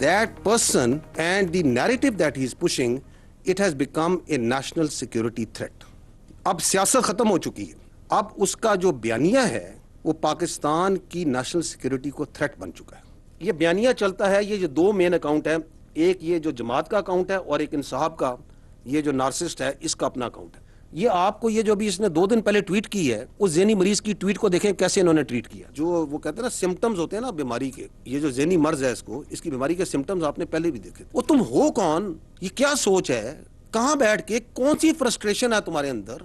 that person and the narrative that he is pushing, it has become a national security threat. अब सियासत खत्म हो चुकी है, अब उसका जो बयानिया है वो पाकिस्तान की नेशनल सिक्योरिटी को थ्रेट बन चुका है। ये बयानिया चलता है, ये जो दो मेन अकाउंट है, एक ये जो जमात का अकाउंट है और एक इंसाफ का ये जो नार्सिस्ट है इसका अपना अकाउंट है। ये आपको ये जो भी इसने 2 दिन पहले ट्वीट की है, उस ज़हनी मरीज की ट्वीट को देखें कैसे इन्होंने ट्वीट किया। जो वो कहते हैं ना सिम्टम्स होते हैं ना बीमारी के, ये जो ज़हनी मर्ज है इसको, इसकी बीमारी के सिम्टम्स आपने पहले भी देखे। वो तुम हो कौन, ये क्या सोच है, कहाँ बैठ के कौन सी फ्रस्ट्रेशन है तुम्हारे अंदर,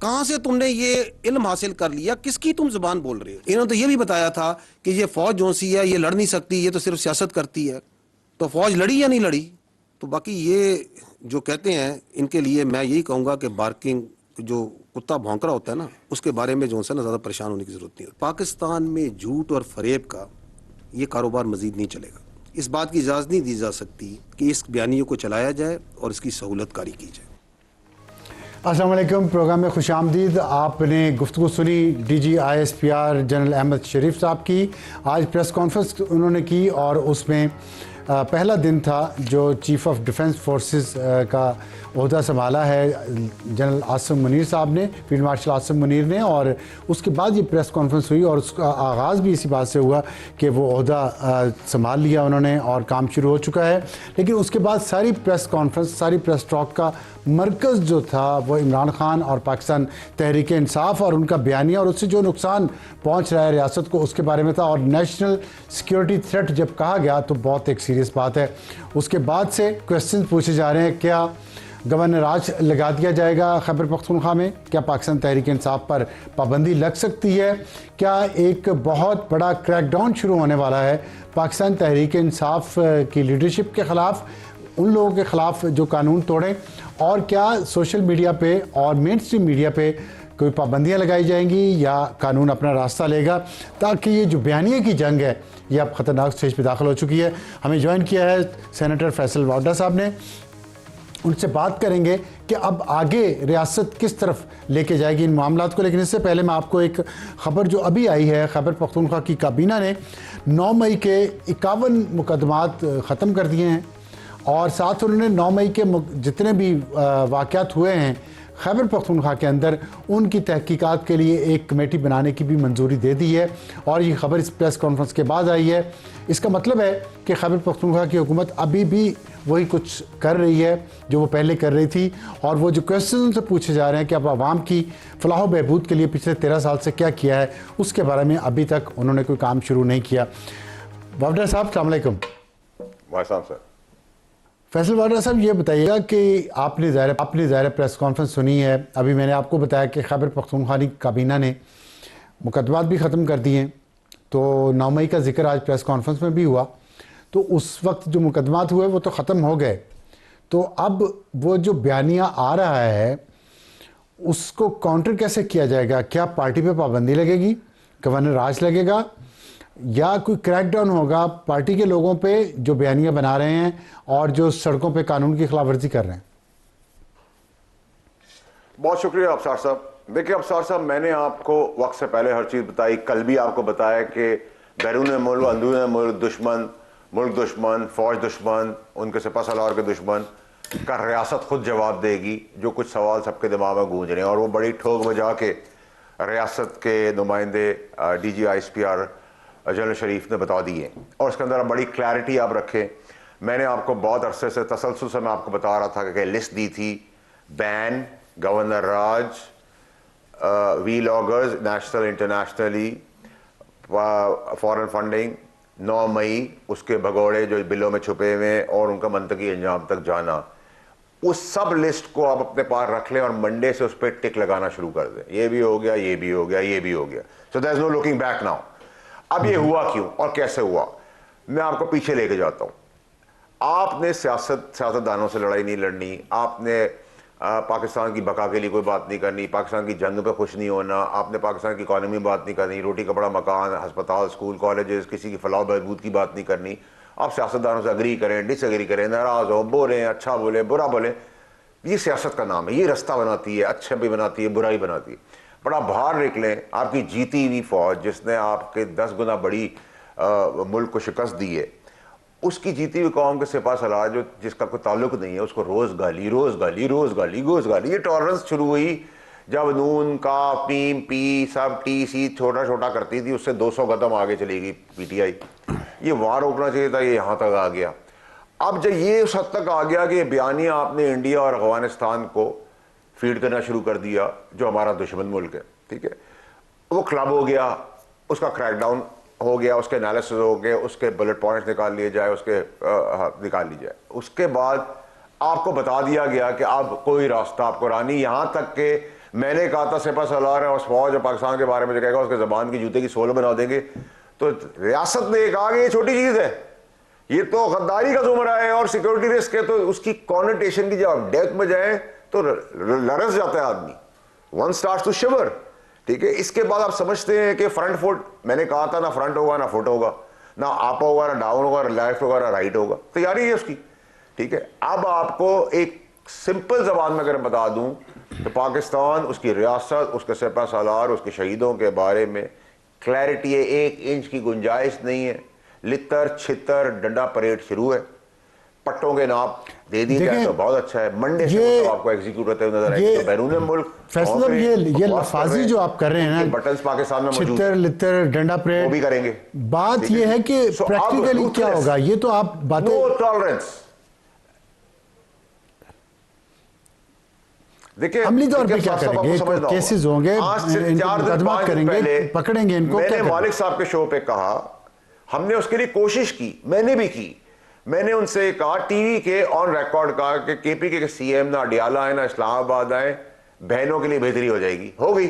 कहां से तुमने ये इल्म हासिल कर लिया, किसकी तुम जुबान बोल रहे हो। इन्होंने तो ये भी बताया था कि ये फौज जो सी है ये लड़ नहीं सकती, ये तो सिर्फ सियासत करती है। तो फौज लड़ी या नहीं लड़ी? तो बाकी ये जो कहते हैं इनके लिए मैं यही कहूंगा कि बार्किंग, जो कुत्ता भौंक रहा होता है ना, उसके बारे में जो है ना ज्यादा परेशान होने की जरूरत नहीं है। पाकिस्तान में झूठ और फरेब का ये कारोबार मजीद नहीं चलेगा। इस बात की इजाजत नहीं दी जा सकती कि इस बयानियों को चलाया जाए और इसकी सहूलतकारी की जाए। अस्सलाम वालेकुम, प्रोग्राम में खुश आमदीद। आपने गुफ्तगू सुनी DG/ISPR जनरल अहमद शरीफ साहब की। आज प्रेस कॉन्फ्रेंस उन्होंने की और उसमें पहला दिन था जो चीफ़ ऑफ डिफेंस फोर्सेस का ओहदा संभाला है जनरल आसिम मुनीर साहब ने, फील्ड मार्शल आसिम मुनीर ने, और उसके बाद ये प्रेस कॉन्फ्रेंस हुई और उसका आगाज़ भी इसी बात से हुआ कि वो ओहदा संभाल लिया उन्होंने और काम शुरू हो चुका है। लेकिन उसके बाद सारी प्रेस कॉन्फ्रेंस, सारी प्रेस टॉक का मरकज़ जो था वो इमरान खान और पाकिस्तान तहरीक इंसाफ और उनका बयानिया और उससे जो नुकसान पहुंच रहा है रियासत को उसके बारे में था। और नेशनल सिक्योरिटी थ्रेट जब कहा गया तो बहुत एक सीरियस बात है। उसके बाद से क्वेश्चन पूछे जा रहे हैं, क्या गवर्नर राज लगा दिया जाएगा खैबर पख्तूनख्वा में? क्या पाकिस्तान तहरीक इंसाफ पर पाबंदी लग सकती है? क्या एक बहुत बड़ा क्रैकडाउन शुरू होने वाला है पाकिस्तान तहरीक इंसाफ की लीडरशिप के ख़िलाफ़, उन लोगों के ख़िलाफ़ जो कानून तोड़ें? और क्या सोशल मीडिया पे और मेन स्ट्रीम मीडिया पे कोई पाबंदियां लगाई जाएंगी या कानून अपना रास्ता लेगा, ताकि ये जो बयानिया की जंग है ये अब ख़तरनाक स्टेज पे दाखिल हो चुकी है। हमें ज्वाइन किया है सेनेटर फैसल वाडा साहब ने। उनसे बात करेंगे कि अब आगे रियासत किस तरफ लेके जाएगी इन मामलात को। लेकिन इससे पहले मैं आपको एक ख़बर जो अभी आई है, खैबर पख्तूनख्वा की काबीना ने 9 मई के 51 मुकदमात ख़त्म कर दिए हैं और साथ उन्होंने 9 मई के जितने भी वाक़यात हुए हैं खैबर पख्तूनख्वा के अंदर, उनकी तहकीकात के लिए एक कमेटी बनाने की भी मंजूरी दे दी है। और ये खबर इस प्रेस कॉन्फ्रेंस के बाद आई है। इसका मतलब है कि खैबर पख्तूनख्वा की हुकूमत अभी भी वही कुछ कर रही है जो वो पहले कर रही थी। और वो जो क्वेश्चन उनसे पूछे जा रहे हैं कि अब आवाम की फलाह व बहबूद के लिए पिछले 13 साल से क्या किया है, उसके बारे में अभी तक उन्होंने कोई काम शुरू नहीं किया। वाडा साहब अस्सलाम वालेकुम। वालेकुम सर। फैसल वाडा साहब, ये बताइएगा कि आपने ज़ाहिर प्रेस कॉन्फ्रेंस सुनी है। अभी मैंने आपको बताया कि खैबर पख्तूनख्वा की काबीना ने मुकदमात भी ख़त्म कर दिए हैं। तो 9 मई का जिक्र आज प्रेस कॉन्फ्रेंस में भी हुआ। तो उस वक्त जो मुकदमात हुए वो तो ख़त्म हो गए। तो अब वो जो बयानिया आ रहा है उसको काउंटर कैसे किया जाएगा? क्या पार्टी पे पाबंदी लगेगी, गवर्नर राज लगेगा, या कोई क्रैकडाउन होगा पार्टी के लोगों पे जो बयानियां बना रहे हैं और जो सड़कों पे कानून की खिलाफवर्जी कर रहे हैं? बहुत शुक्रिया अफसार साहब। देखिए अफसार साहब, मैंने आपको वक्त से पहले हर चीज़ बताई, कल भी आपको बताया कि बैरून मुल्क, अंदरून मुल्क दुश्मन, मुल्क दुश्मन, फौज दुश्मन, उनके सिपह सलार के दुश्मन का रियासत खुद जवाब देगी। जो कुछ सवाल सबके दिमाग में गूंज रहे हैं और वो बड़ी ठोक बजा के रियासत के नुमाइंदे DG/ISPR जनरल शरीफ ने बता दिए और उसके अंदर बड़ी क्लैरिटी आप रखें। मैंने आपको बहुत अरसे से तसलसल से मैं आपको बता रहा था कि लिस्ट दी थी, बैन, गवर्नर राज, vloggers, national internationally, foreign funding, 9 मई, उसके भगोड़े जो बिलों में छुपे हुए और उनका मंतकी अंजाम तक जाना, उस सब लिस्ट को आप अपने पास रख लें और मंडे से उस पर टिक लगाना शुरू कर दें। ये भी हो गया, ये भी हो गया, ये भी हो गया। So there is no looking back now. अब ये हुआ क्यों और कैसे हुआ, मैं आपको पीछे लेके जाता हूं। आपने सियासतदानों से लड़ाई नहीं लड़नी, आपने पाकिस्तान की बका के लिए कोई बात नहीं करनी, पाकिस्तान की जंग पे खुश नहीं होना, आपने पाकिस्तान की इकॉनमी बात नहीं करनी, रोटी कपड़ा मकान, अस्पताल, स्कूल, कॉलेजेस, किसी की फलाह बहबूद की बात नहीं करनी। आप सियासतदानों से अग्री करें, डिसएग्री करें, नाराज हो, बोलें, अच्छा बोले, बुरा बोले, ये सियासत का नाम है। ये रास्ता बनाती है, अच्छा भी बनाती है, बुरा भी बनाती है। बड़ा बाहर निकलें, आपकी जीती हुई फौज जिसने आपके 10 गुना बड़ी मुल्क को शिकस्त दी है, उसकी जीती हुई कौम के सिपा सलार जो जिसका कोई ताल्लुक नहीं है उसको रोज गाली रोज गाली रोज गाली रोज गाली। ये टॉलरेंस शुरू हुई जब नून का पीम पी सब टी सी छोटा छोटा करती थी, उससे 200 कदम आगे चली गई पीटीआई। ये वहां रोकना चाहिए था, ये यहां तक आ गया। अब जब ये उस हद तक आ गया कि बयानिया आपने इंडिया और अफगानिस्तान को फीड करना शुरू कर दिया जो हमारा दुश्मन मुल्क है, ठीक है, वो क्लब हो गया, उसका क्रैकडाउन हो गया, उसके एनालिसिस हो गए, उसके बुलेट पॉइंट्स निकाल लिए जाए, उसके निकाल ली जाए। उसके बाद आपको बता दिया गया कि अब कोई रास्ता आपको रानी, यहां तक कि मैंने कहा था सिपा सलार और फौज और पाकिस्तान के बारे में जो कहेगा उसके जबान की जूते की सोल बना देंगे। तो रियासत ने कहा कि ये छोटी चीज है, ये तो गद्दारी का जुमरा है और सिक्योरिटी रिस्क है, तो उसकी कॉनोटेशन की जब आप डेप्थ में जाए तो लरस जाता है आदमी, वन स्टार्ट्स टू शिवर, ठीक है। इसके बाद आप समझते हैं कि फ्रंट फुट, मैंने कहा था ना फ्रंट होगा ना फुट होगा, ना अप होगा ना डाउन होगा ना लेफ्ट होगा ना राइट होगा, तैयारी है उसकी, ठीक है। अब आपको एक सिंपल जबान में अगर बता दूं तो पाकिस्तान, उसकी रियासत, उसके सिपा सालार, उसके शहीदों के बारे में क्लैरिटी है, 1 इंच की गुंजाइश नहीं है। लितर छितर डंडा परेड शुरू है, पट्टों के नाप दे दी जाए तो बहुत अच्छा है। मंडे से तो आपको एग्जीक्यूट होते हुए नजर आएंगे। तो बैरून मुल्क फैसला ये लफाजी जो आप कर रहे हैं ना, बटन्स पाकिस्तान में मौजूद छितर लितर डंडा परेड वो भी करेंगे। बात ये है कि प्रैक्टिकली क्या होगा, ये तो आप बातें, नो टॉलरेंस। देखिए अमली तौर पे क्या करेंगे, तो केसेस होंगे, आज से 4 दिन 5 दिन पहले पकड़ेंगे इनको। मैंने मालिक साहब के शो पे कहा, हमने उसके लिए कोशिश की, मैंने भी की। मैंने उनसे कहा टीवी के ऑन रिकॉर्ड कहा कि केपीके के सीएम ना अडियाला आए ना इस्लामाबाद आए, बहनों के लिए बेहतरी हो जाएगी। हो गई,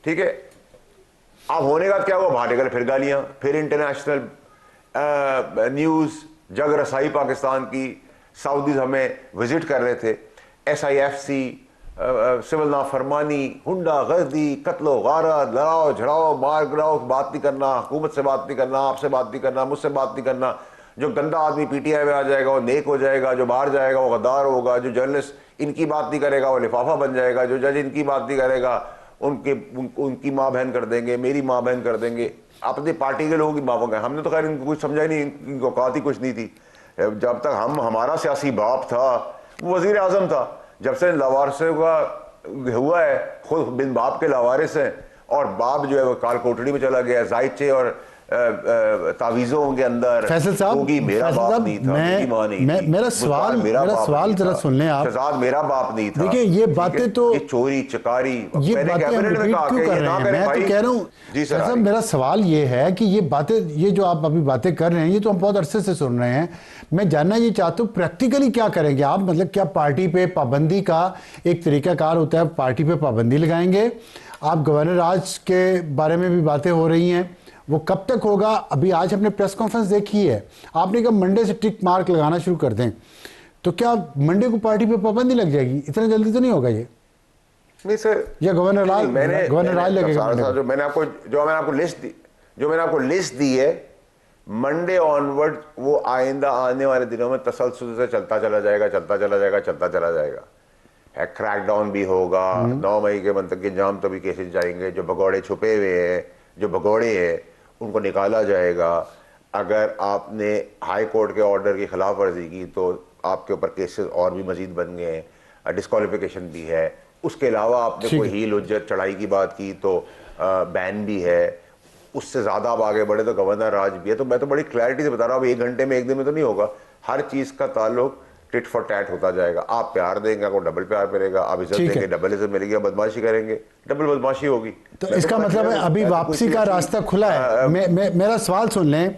ठीक है। अब होने का क्या हुआ, बाहर निकले फिर गालियां, फिर इंटरनेशनल न्यूज जग रसाई पाकिस्तान की, सऊदीज हमें विजिट कर रहे थे, SIFC सिविल नाफरमानी, हुंडा गर्दी, कत्लो गारत, लड़ाओ झड़ाओ मार गिराओ, बात नहीं करना, हुकूमत से बात नहीं करना, आपसे बात नहीं करना, मुझसे बात नहीं करना। जो गंदा आदमी PTI में आ जाएगा वो नेक हो जाएगा, जो बाहर जाएगा वो गद्दार होगा, जो जर्नलिस्ट इनकी बात नहीं करेगा वो लिफाफा बन जाएगा, जो जज इनकी बात नहीं करेगा उनकी माँ बहन कर देंगे, मेरी माँ बहन कर देंगे, अपनी पार्टी के लोगों की माँ बहन। हमने तो खैर इनको कुछ समझा ही नहीं, इनकी औकात ही कुछ नहीं थी। जब तक हमारा सियासी बाप था वो वजीर आजम था, जब से लवारसे का हुआ है, खुद बिन बाप के लावारिस हैं, और बाप जो है वो काल कोठड़ी में चला गया, जायचे और तावीज़ों के अंदर। फैसल साहब, मेरा बाप नहीं था, मेरी माँ नहीं थी। मेरा सवाल जरा सुन लें आप। शहजाद मेरा बाप नहीं था। देखिए ये बातें तो, ये चोरी चकारी, ये बातें हम रिपीट क्यों कर रहे हैं? मैं तो कह रहा हूँ जी सर, मेरा सवाल ये है कि ये बातें, ये जो आप अभी बातें कर रहे हैं, ये तो हम बहुत अरसे से सुन रहे हैं। मैं जानना ये चाहता हूँ प्रैक्टिकली क्या करेंगे आप, मतलब क्या पार्टी पे पाबंदी का एक तरीकाकार होता है, पार्टी पे पाबंदी लगाएंगे? आप गवर्नर राज के बारे में भी बातें हो रही हैं, वो कब तक होगा? अभी आज हमने प्रेस कॉन्फ्रेंस देखी है, आपने कहा मंडे से टिक मार्क लगाना शुरू कर दें, तो क्या मंडे को पार्टी पे पाबंदी लग जाएगी? इतना जल्दी तो नहीं होगा ये? नहीं सर, या गवर्नर राज लगेगा? जो मैंने आपको लिस्ट दी है, मंडे ऑनवर्ड वो आइंदा आने वाले दिनों में तसलसल से चलता चला जाएगा। क्रैकडाउन भी होगा, 9 मई के मंतक के जाम तभी केसेस जाएंगे, जो भगौड़े छुपे हुए हैं, जो भगौड़े हैं उनको निकाला जाएगा। अगर आपने हाई कोर्ट के ऑर्डर की खिलाफ वर्जी की तो आपके ऊपर केसेस और भी मजीद बन गए हैं, डिस्क्वालिफिकेशन भी है। उसके अलावा आपने कोई हील उज्जत चढ़ाई की बात की तो बैन भी है। उससे ज़्यादा आप आगे बढ़े तो गवर्नर राज भी है। तो मैं तो बड़ी क्लैरिटी से बता रहा हूँ, 1 घंटे में 1 दिन में तो नहीं होगा। हर चीज़ का ताल्लुक टिट फॉर टैट होता जाएगा। आप प्यार देंगे आपको डबल प्यार मिलेगा, आप इज्जत देंगे डबल इज्जत मिलेगी, आप बदमाशी करेंगे डबल बदमाशी होगी। तो इसका मतलब है अभी वापसी का रास्ता खुला है। मेरा सवाल सुन लें,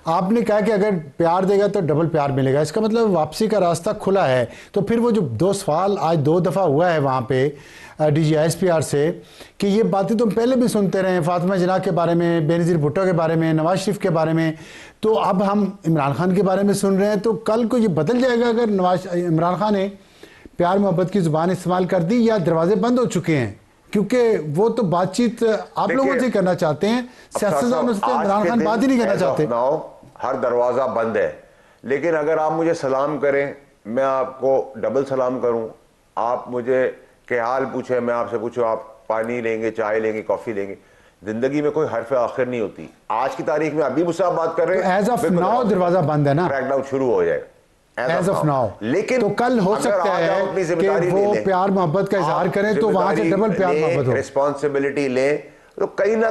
आपने कहा कि अगर प्यार देगा तो डबल प्यार मिलेगा, इसका मतलब वापसी का रास्ता खुला है। तो फिर वो जो 2 सवाल आज 2 दफ़ा हुआ है वहाँ पे DGISPR से कि ये बातें तो हम पहले भी सुनते रहे, फातिमा जिन्ना के बारे में, बेनज़ीर भुट्टो के बारे में, नवाज शरीफ के बारे में, तो अब हम इमरान खान के बारे में सुन रहे हैं। तो कल को ये बदल जाएगा अगर इमरान खान ने प्यार मोहब्बत की ज़ुबान इस्तेमाल कर दी, या दरवाजे बंद हो चुके हैं? क्योंकि वो तो बातचीत आप लोगों से करना चाहते हैं, सियासतदानों से इमरान खान बात ही नहीं करना चाहते। हर दरवाज़ा बंद है, लेकिन अगर आप मुझे सलाम करें मैं आपको डबल सलाम करूं, आप मुझे क्या हाल पूछे मैं आपसे पूछूं, आप पानी लेंगे, चाय लेंगे, कॉफ़ी लेंगे, जिंदगी में कोई हरफ आखिर नहीं होती। आज की तारीख में अभी मुझसे आप बात कर रहे हैं, एज ऑफ नाउ दरवाजा बंद है ना, क्रैकडाउन शुरू हो जाएगा एज ऑफ नाउ। लेकिन तो कल हो सकता है कि वो प्यार मोहब्बत का इजहार करें तो वहां से डबल प्यार मोहब्बत हो, रिस्पॉन्सिबिलिटी ले, तो कहीं ना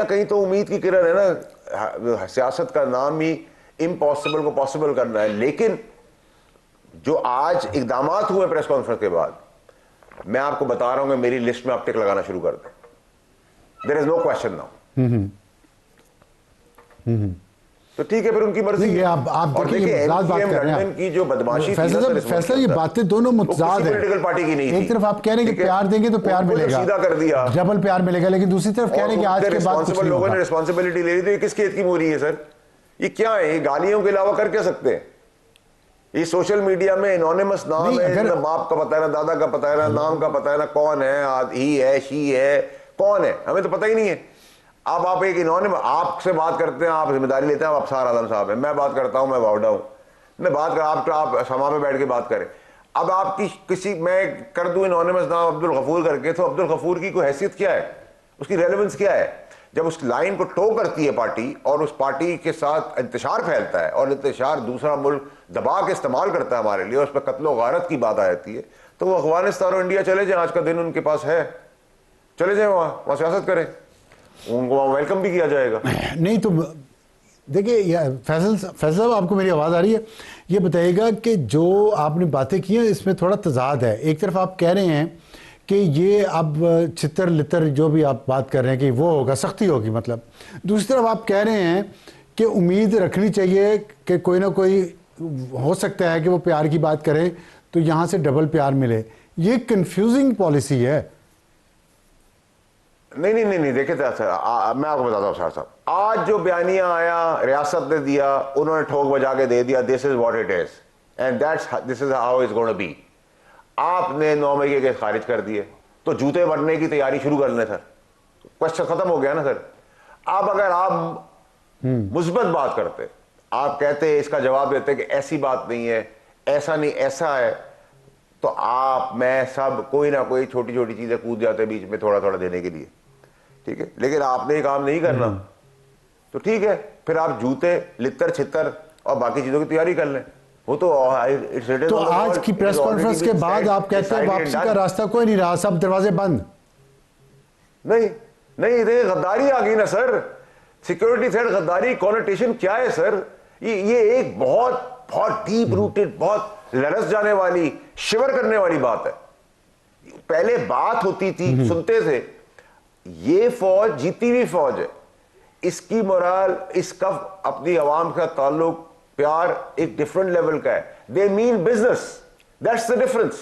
कहीं तो उम्मीद की किरण है ना। सियासत का नाम ही इम्पॉसिबल को पॉसिबल करना है। लेकिन जो आज इकदामात हुए प्रेस कॉन्फ्रेंस के बाद, मैं आपको बता रहा हूं कि मेरी लिस्ट में आप टिक लगाना शुरू कर दें। There is no question now. तो ठीक है, फिर उनकी मर्जी। ये आप देखिए बात कर रहे हैं की जो बदमाशी फैसला, ये बातें दोनों मुतजाद है। पॉलिटिकल पार्टी की नहीं थी। एक तरफ आप कह रहे हैं कि प्यार देंगे तो प्यार मिलेगा, सीधा कर दिया, डबल प्यार मिलेगा, लेकिन दूसरी तरफ कह रहे हैं कि आज के बाद कुछ नहीं लोगों होगा। ने रिस्पांसिबिलिटी ले ली, तो ये किस खेत की मोरी है सर? ये क्या है? ये गालियों के अलावा कर क्या सकते हैं? ये सोशल मीडिया में एनोनिमस नाम है, ना बाप का पता है, ना दादा का पता है, ना नाम का पता है, ना कौन है, ही है, शी है, कौन है, हमें तो पता ही नहीं है। अब आप एक इन्होंने आपसे बात करते हैं, आप जिम्मेदारी लेते हैं, आप अफसार आलम साहब हैं, मैं बात करता हूं, मैं बावड़ा हूं, मैं बात कर आप समा पे बैठ के बात करें। अब आपकी किसी मैं कर दूं इनोनिमस नाम अब्दुल गफूर करके, तो अब्दुल गफूर की कोई हैसियत क्या है, उसकी रेलेवेंस क्या है? जब उस लाइन को टो करती है पार्टी और उस पार्टी के साथ इंतशार फैलता है और इंतशार दूसरा मुल्क दबा के इस्तेमाल करता है हमारे लिए, और उस पर कत्लो गारत की बात आ जाती है, तो वो अफगानिस्तान और इंडिया चले जाए, आज का दिन उनके पास है, चले जाए वहां सियासत करें, उनको वहां वेलकम भी किया जाएगा। नहीं तो देखिए फैसल साहब, आपको मेरी आवाज़ आ रही है? ये बताइएगा कि जो आपने बातें की हैं इसमें थोड़ा तजाद है। एक तरफ आप कह रहे हैं कि ये अब छितर लितर जो भी आप बात कर रहे हैं कि वो होगा, सख्ती होगी मतलब, दूसरी तरफ आप कह रहे हैं कि उम्मीद रखनी चाहिए कि कोई ना कोई हो सकता है कि वो प्यार की बात करें तो यहाँ से डबल प्यार मिले। ये कंफ्यूजिंग पॉलिसी है। नहीं देखिए मैं आपको बताता हूँ साहब, आज जो बयानिया आया रियासत ने दिया, उन्होंने ठोक बजा के दे दिया, this is what it is and this is how is going to be. आपने 9 मई के केस खारिज कर दिए, तो जूते बनने की तैयारी शुरू कर लें सर, क्वेश्चन खत्म हो गया ना सर। अब अगर आप मुस्बत बात करते, आप कहते इसका जवाब देते कि ऐसी बात नहीं है, ऐसा नहीं ऐसा है, तो आप मैं सब कोई ना कोई छोटी छोटी चीजें कूद जाते बीच में थोड़ा थोड़ा देने के लिए, ठीक है। लेकिन आपने ये काम नहीं करना, तो ठीक है, फिर आप जूते लितर छितर और बाकी चीजों की तैयारी कर लें। वो तो आज की प्रेस कॉन्फ्रेंस के बाद आप कहते हैं वापसी का रास्ता कोई नहीं रहा, सब दरवाजे बंद। नहीं गद्दारी आ गई ना सर, सिक्योरिटी थ्रेट, गद्दारी कॉनोटेशन क्या है सर? ये एक बहुत बहुत डीप रूटेड, बहुत लरस जाने वाली, शिवर करने वाली बात है। पहले बात होती थी, सुनते थे, ये फौज जीती हुई फौज है, इसकी मोराल, इसका अपनी आवाम का ताल्लुक, प्यार एक डिफरेंट लेवल का है। They mean business, that's the difference.